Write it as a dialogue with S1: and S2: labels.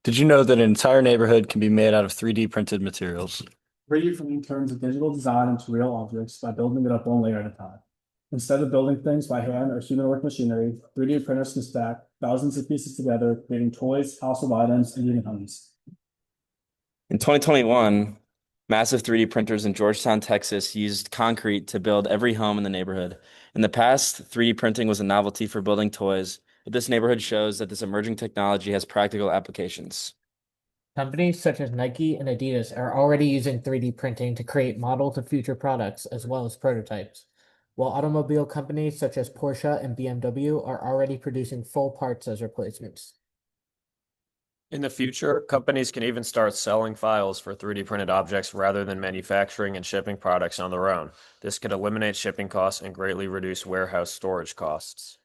S1: Did you know that an entire neighborhood can be made out of 3D printed materials?
S2: 3D printing turns a digital design into real objects by building it up one layer at a time. Instead of building things by hand or human work machinery, 3D printers can stack thousands of pieces together, creating toys, household items, and even homes.
S3: In 2021, massive 3D printers in Georgetown, Texas used concrete to build every home in the neighborhood. In the past, 3D printing was a novelty for building toys, but this neighborhood shows that this emerging technology has practical applications.
S4: Companies such as Nike and Adidas are already using 3D printing to create models of future products as well as prototypes, while automobile companies such as Porsche and BMW are already producing full parts as replacements.
S5: In the future, companies can even start selling files for 3D printed objects rather than manufacturing and shipping products on their own. This could eliminate shipping costs and greatly reduce warehouse storage costs.